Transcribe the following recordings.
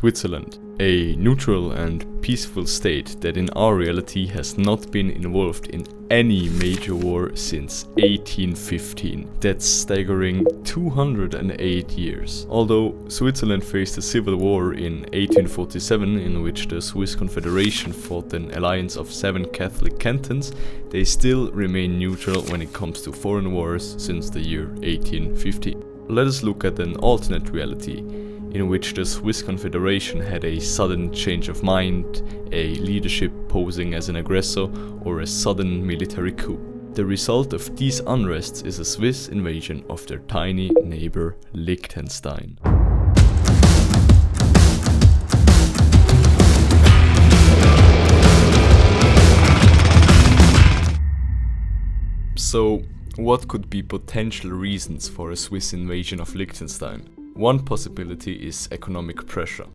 Switzerland, a neutral and peaceful state that in our reality has not been involved in any major war since 1815. That's staggering 208 years. Although Switzerland faced a civil war in 1847 in which the Swiss Confederation fought an alliance of 7 Catholic cantons, they still remain neutral when it comes to foreign wars since the year 1815. Let us look at an alternate reality in which the Swiss Confederation had a sudden change of mind, a leadership posing as an aggressor, or a sudden military coup. The result of these unrests is a Swiss invasion of their tiny neighbor Liechtenstein. So, what could be potential reasons for a Swiss invasion of Liechtenstein? One possibility is economic pressure.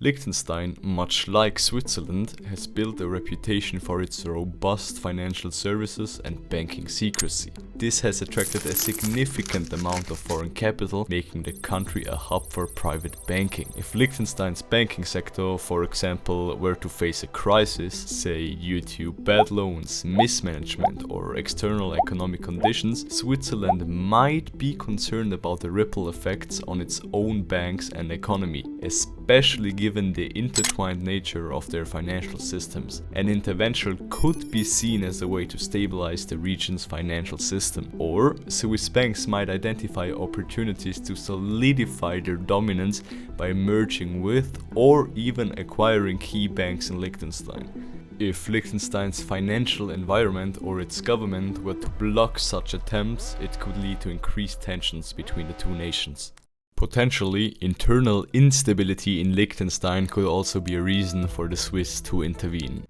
Liechtenstein, much like Switzerland, has built a reputation for its robust financial services and banking secrecy. This has attracted a significant amount of foreign capital, making the country a hub for private banking. If Liechtenstein's banking sector, for example, were to face a crisis, say due to bad loans, mismanagement, or external economic conditions, Switzerland might be concerned about the ripple effects on its own banks and economy, especially given the intertwined nature of their financial systems. An intervention could be seen as a way to stabilize the region's financial system. Or Swiss banks might identify opportunities to solidify their dominance by merging with or even acquiring key banks in Liechtenstein. If Liechtenstein's financial environment or its government were to block such attempts, it could lead to increased tensions between the two nations. Potentially, internal instability in Liechtenstein could also be a reason for the Swiss to intervene.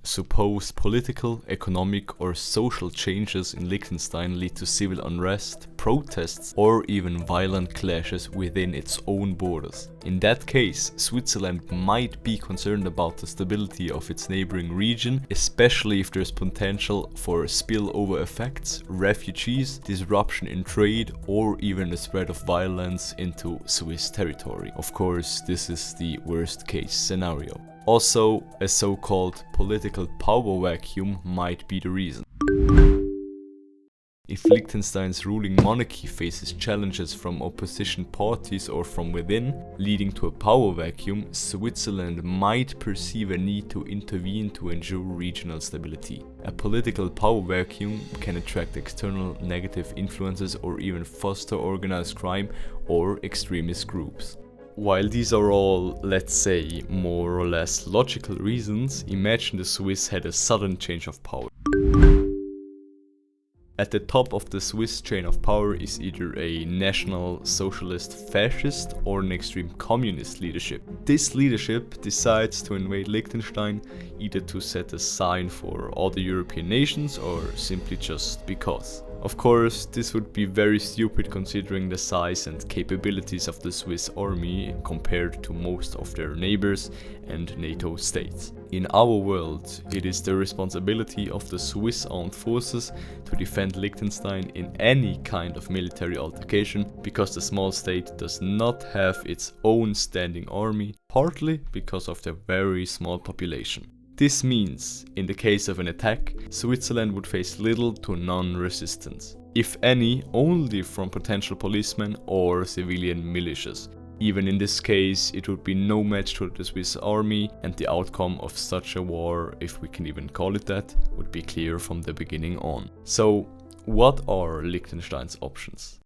Suppose political, economic, or social changes in Liechtenstein lead to civil unrest, protests, or even violent clashes within its own borders. In that case, Switzerland might be concerned about the stability of its neighboring region, especially if there's potential for spillover effects, refugees, disruption in trade, or even the spread of violence into Swiss territory. Of course, this is the worst case scenario. Also, a so-called political power vacuum might be the reason. If Liechtenstein's ruling monarchy faces challenges from opposition parties or from within, leading to a power vacuum, Switzerland might perceive a need to intervene to ensure regional stability. A political power vacuum can attract external negative influences or even foster organized crime or extremist groups. While these are all, let's say, more or less logical reasons, imagine the Swiss had a sudden change of power. At the top of the Swiss chain of power is either a national socialist fascist or an extreme communist leadership. This leadership decides to invade Liechtenstein either to set a sign for all the European nations or simply just because. Of course, this would be very stupid considering the size and capabilities of the Swiss army compared to most of their neighbors and NATO states. In our world, it is the responsibility of the Swiss armed forces to defend Liechtenstein in any kind of military altercation because the small state does not have its own standing army, partly because of their very small population. This means, in the case of an attack, Switzerland would face little to none resistance, if any, only from potential policemen or civilian militias. Even in this case, it would be no match to the Swiss army, and the outcome of such a war, if we can even call it that, would be clear from the beginning on. So, what are Liechtenstein's options?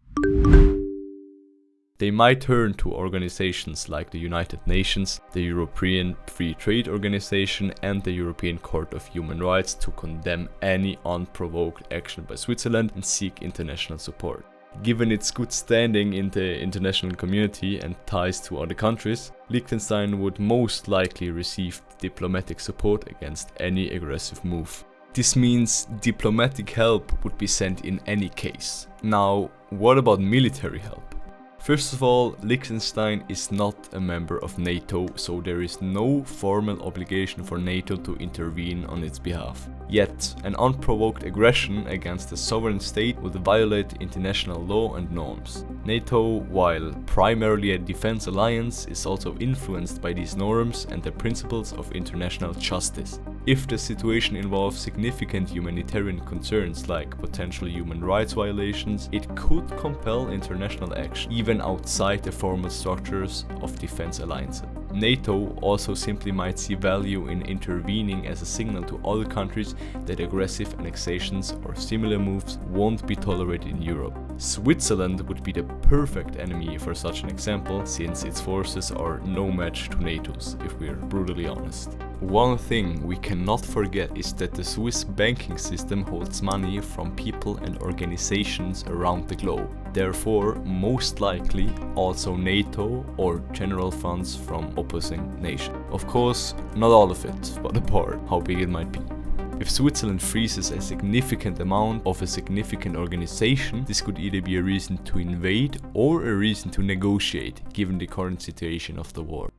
They might turn to organizations like the United Nations, the European Free Trade Organization, and the European Court of Human Rights to condemn any unprovoked action by Switzerland and seek international support. Given its good standing in the international community and ties to other countries, Liechtenstein would most likely receive diplomatic support against any aggressive move. This means diplomatic help would be sent in any case. Now, what about military help? First of all, Liechtenstein is not a member of NATO, so there is no formal obligation for NATO to intervene on its behalf. Yet, an unprovoked aggression against a sovereign state would violate international law and norms. NATO, while primarily a defense alliance, is also influenced by these norms and the principles of international justice. If the situation involves significant humanitarian concerns like potential human rights violations, it could compel international action, even outside the formal structures of defense alliances. NATO also simply might see value in intervening as a signal to other countries that aggressive annexations or similar moves won't be tolerated in Europe. Switzerland would be the perfect enemy for such an example, since its forces are no match to NATO's, if we're brutally honest. One thing we cannot forget is that the Swiss banking system holds money from people and organizations around the globe. Therefore, most likely also NATO or general funds from opposing nations. Of course, not all of it, but a part, how big it might be. If Switzerland freezes a significant amount of a significant organization, this could either be a reason to invade or a reason to negotiate, given the current situation of the war.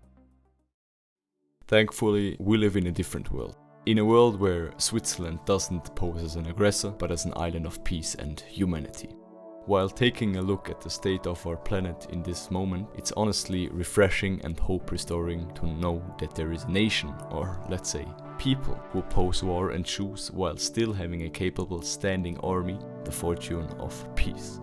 Thankfully, we live in a different world. In a world where Switzerland doesn't pose as an aggressor, but as an island of peace and humanity. While taking a look at the state of our planet in this moment, it's honestly refreshing and hope-restoring to know that there is a nation, or let's say people, who oppose war and choose, while still having a capable standing army, the fortune of peace.